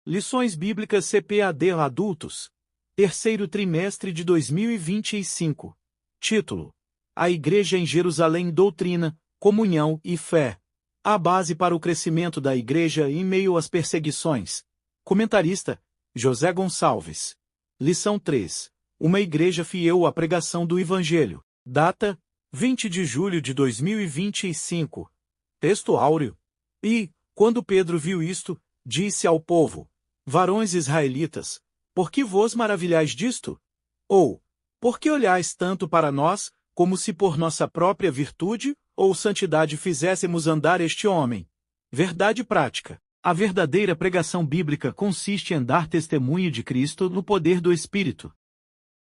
Lições Bíblicas CPAD Adultos. Terceiro trimestre de 2025. Título: A Igreja em Jerusalém: Doutrina, Comunhão e Fé. A base para o crescimento da Igreja em meio às perseguições. Comentarista: José Gonçalves. Lição 3. Uma Igreja fiel à pregação do Evangelho. Data: 20 de julho de 2025. Texto áureo. E, quando Pedro viu isto, disse ao povo: Varões israelitas, por que vos maravilhais disto? Ou, por que olhais tanto para nós, como se por nossa própria virtude ou santidade fizéssemos andar este homem? Verdade prática. A verdadeira pregação bíblica consiste em dar testemunho de Cristo no poder do Espírito.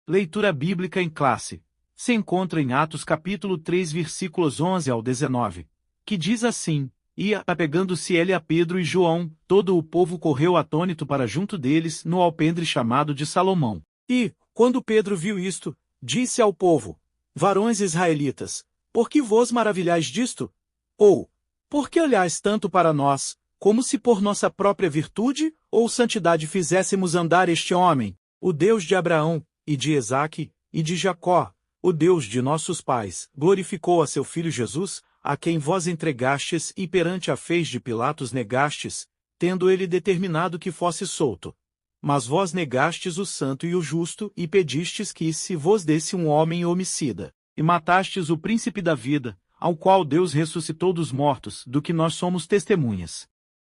Leitura bíblica em classe. Se encontra em Atos capítulo 3 versículos 11 ao 19, que diz assim: E, apegando-se ele a Pedro e João, todo o povo correu atônito para junto deles no alpendre chamado de Salomão. E, quando Pedro viu isto, disse ao povo: Varões israelitas, por que vos maravilhais disto? Ou, por que olhais tanto para nós, como se por nossa própria virtude ou santidade fizéssemos andar este homem? O Deus de Abraão, e de Isaque, e de Jacó, o Deus de nossos pais, glorificou a seu filho Jesus, a quem vós entregastes e perante a fez de Pilatos negastes, tendo ele determinado que fosse solto. Mas vós negastes o santo e o justo e pedistes que se vos desse um homem homicida, e matastes o príncipe da vida, ao qual Deus ressuscitou dos mortos, do que nós somos testemunhas.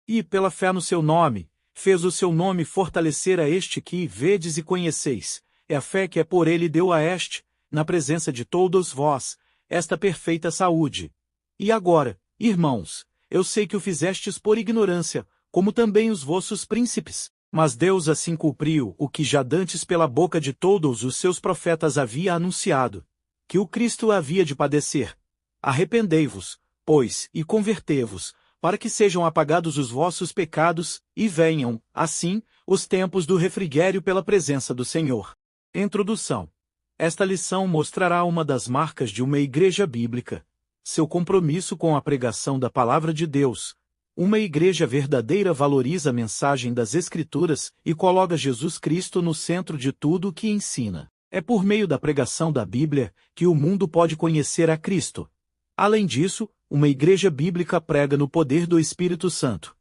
E, pela fé no seu nome, fez o seu nome fortalecer a este que vedes e conheceis, é a fé que por ele deu a este, na presença de todos vós, esta perfeita saúde. E agora, irmãos, eu sei que o fizestes por ignorância, como também os vossos príncipes, mas Deus assim cumpriu o que já dantes pela boca de todos os seus profetas havia anunciado, que o Cristo havia de padecer. Arrependei-vos, pois, e convertei-vos, para que sejam apagados os vossos pecados, e venham, assim, os tempos do refrigério pela presença do Senhor. Introdução. Esta lição mostrará uma das marcas de uma igreja bíblica: seu compromisso com a pregação da Palavra de Deus. Uma igreja verdadeira valoriza a mensagem das Escrituras e coloca Jesus Cristo no centro de tudo o que ensina. É por meio da pregação da Bíblia que o mundo pode conhecer a Cristo. Além disso, uma igreja bíblica prega no poder do Espírito Santo.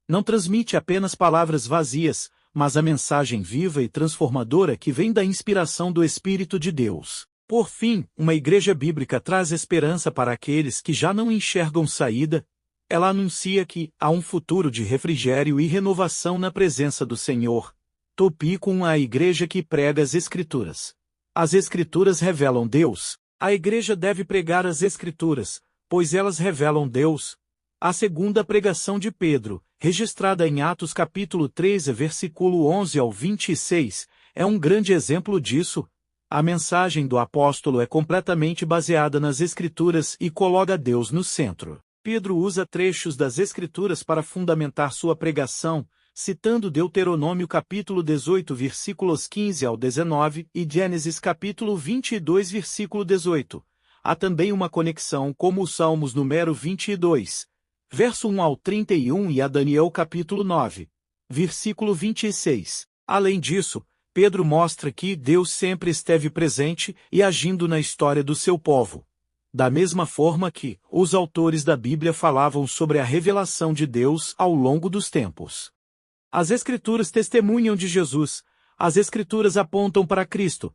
Não transmite apenas palavras vazias, mas a mensagem viva e transformadora que vem da inspiração do Espírito de Deus. Por fim, uma igreja bíblica traz esperança para aqueles que já não enxergam saída. Ela anuncia que há um futuro de refrigério e renovação na presença do Senhor. Topi com a igreja que prega as Escrituras. As Escrituras revelam Deus. A igreja deve pregar as Escrituras, pois elas revelam Deus. A segunda pregação de Pedro, registrada em Atos capítulo 13, versículo 11 ao 26, é um grande exemplo disso. A mensagem do apóstolo é completamente baseada nas Escrituras e coloca Deus no centro. Pedro usa trechos das Escrituras para fundamentar sua pregação, citando Deuteronômio capítulo 18, versículos 15 ao 19 e Gênesis capítulo 22, versículo 18. Há também uma conexão com os Salmos número 22. Verso 1 ao 31 e a Daniel capítulo 9, versículo 26. Além disso, Pedro mostra que Deus sempre esteve presente e agindo na história do seu povo. Da mesma forma que os autores da Bíblia falavam sobre a revelação de Deus ao longo dos tempos. As Escrituras testemunham de Jesus, as Escrituras apontam para Cristo.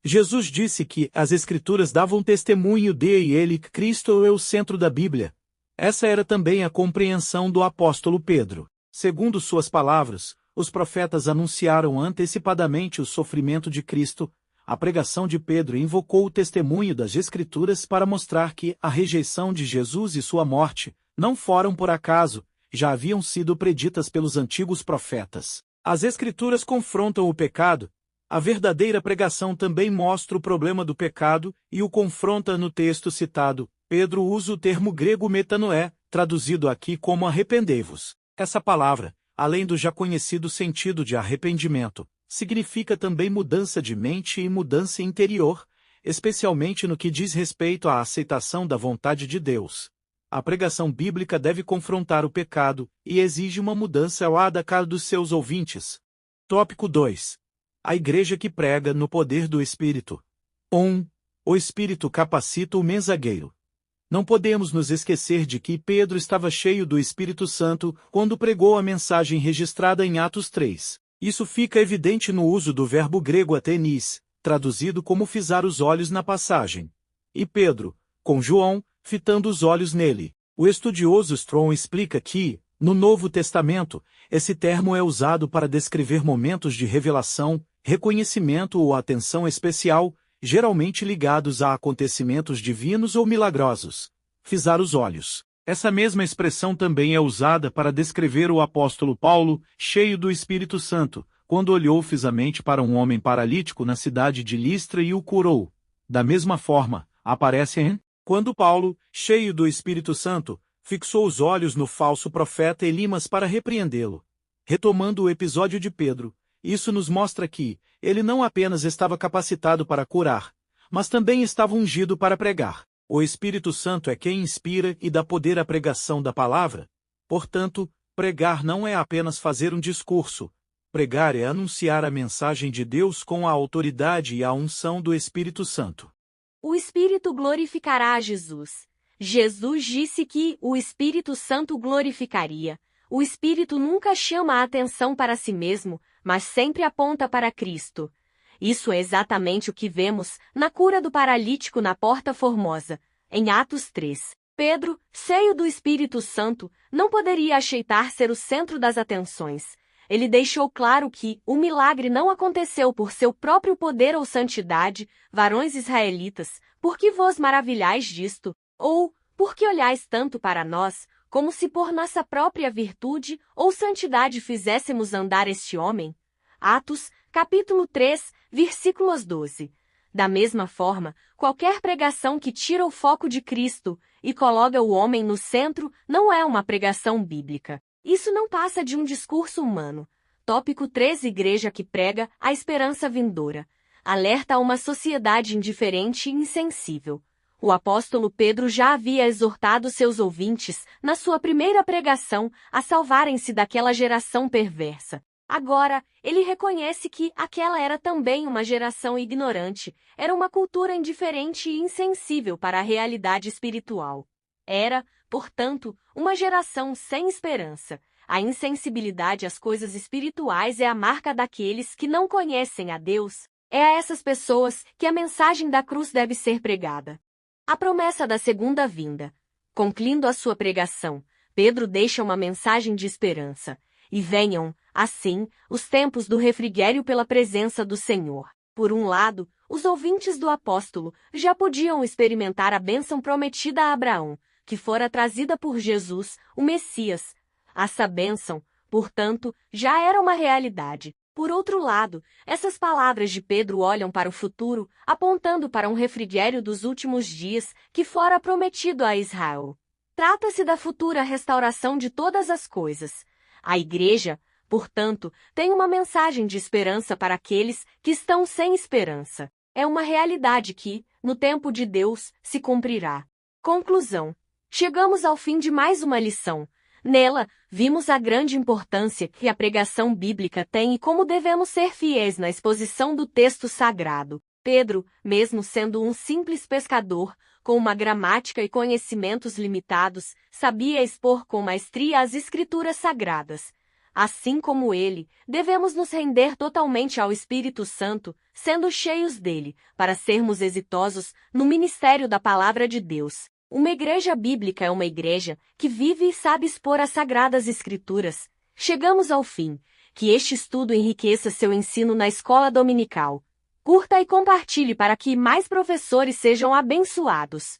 Jesus disse que as Escrituras davam testemunho de ele, Cristo é o centro da Bíblia. Essa era também a compreensão do apóstolo Pedro. Segundo suas palavras, os profetas anunciaram antecipadamente o sofrimento de Cristo. A pregação de Pedro invocou o testemunho das Escrituras para mostrar que a rejeição de Jesus e sua morte não foram por acaso, já haviam sido preditas pelos antigos profetas. As Escrituras confrontam o pecado. A verdadeira pregação também mostra o problema do pecado e o confronta no texto citado. Pedro usa o termo grego metanoé, traduzido aqui como arrependei-vos. Essa palavra, além do já conhecido sentido de arrependimento, significa também mudança de mente e mudança interior, especialmente no que diz respeito à aceitação da vontade de Deus. A pregação bíblica deve confrontar o pecado e exige uma mudança ao lado dos seus ouvintes. Tópico 2. A igreja que prega no poder do Espírito. 1. O Espírito capacita o mensageiro. Não podemos nos esquecer de que Pedro estava cheio do Espírito Santo quando pregou a mensagem registrada em Atos 3. Isso fica evidente no uso do verbo grego atenis, traduzido como fisar os olhos na passagem. E Pedro, com João, fitando os olhos nele. O estudioso Strong explica que, no Novo Testamento, esse termo é usado para descrever momentos de revelação, reconhecimento ou atenção especial, geralmente ligados a acontecimentos divinos ou milagrosos. Fisar os olhos. Essa mesma expressão também é usada para descrever o apóstolo Paulo, cheio do Espírito Santo, quando olhou fixamente para um homem paralítico na cidade de Listra e o curou. Da mesma forma, aparece em quando Paulo, cheio do Espírito Santo, fixou os olhos no falso profeta Elimas para repreendê-lo. Retomando o episódio de Pedro, isso nos mostra que ele não apenas estava capacitado para curar, mas também estava ungido para pregar. O Espírito Santo é quem inspira e dá poder à pregação da palavra. Portanto, pregar não é apenas fazer um discurso. Pregar é anunciar a mensagem de Deus com a autoridade e a unção do Espírito Santo. O Espírito glorificará a Jesus. Jesus disse que o Espírito Santo glorificaria. O Espírito nunca chama a atenção para si mesmo, mas sempre aponta para Cristo. Isso é exatamente o que vemos na cura do paralítico na Porta Formosa, em Atos 3. Pedro, cheio do Espírito Santo, não poderia aceitar ser o centro das atenções. Ele deixou claro que o milagre não aconteceu por seu próprio poder ou santidade, varões israelitas, por que vos maravilhais disto? Ou, por que olhais tanto para nós, como se por nossa própria virtude ou santidade fizéssemos andar este homem? Atos, capítulo 3, versículos 12. Da mesma forma, qualquer pregação que tira o foco de Cristo e coloca o homem no centro não é uma pregação bíblica. Isso não passa de um discurso humano. Tópico 3. Igreja que prega a esperança vindoura. Alerta a uma sociedade indiferente e insensível. O apóstolo Pedro já havia exortado seus ouvintes, na sua primeira pregação, a salvarem-se daquela geração perversa. Agora, ele reconhece que aquela era também uma geração ignorante, era uma cultura indiferente e insensível para a realidade espiritual. Era, portanto, uma geração sem esperança. A insensibilidade às coisas espirituais é a marca daqueles que não conhecem a Deus. É a essas pessoas que a mensagem da cruz deve ser pregada. A promessa da segunda vinda. Concluindo a sua pregação, Pedro deixa uma mensagem de esperança. E venham, assim, os tempos do refrigério pela presença do Senhor. Por um lado, os ouvintes do apóstolo já podiam experimentar a bênção prometida a Abraão, que fora trazida por Jesus, o Messias. Essa bênção, portanto, já era uma realidade. Por outro lado, essas palavras de Pedro olham para o futuro, apontando para um refrigério dos últimos dias que fora prometido a Israel. Trata-se da futura restauração de todas as coisas. A igreja, portanto, tem uma mensagem de esperança para aqueles que estão sem esperança. É uma realidade que, no tempo de Deus, se cumprirá. Conclusão. Chegamos ao fim de mais uma lição. Nela, vimos a grande importância que a pregação bíblica tem e como devemos ser fiéis na exposição do texto sagrado. Pedro, mesmo sendo um simples pescador, com uma gramática e conhecimentos limitados, sabia expor com maestria as escrituras sagradas. Assim como ele, devemos nos render totalmente ao Espírito Santo, sendo cheios dele, para sermos exitosos no ministério da Palavra de Deus. Uma igreja bíblica é uma igreja que vive e sabe expor as sagradas escrituras. Chegamos ao fim. Que este estudo enriqueça seu ensino na escola dominical. Curta e compartilhe para que mais professores sejam abençoados.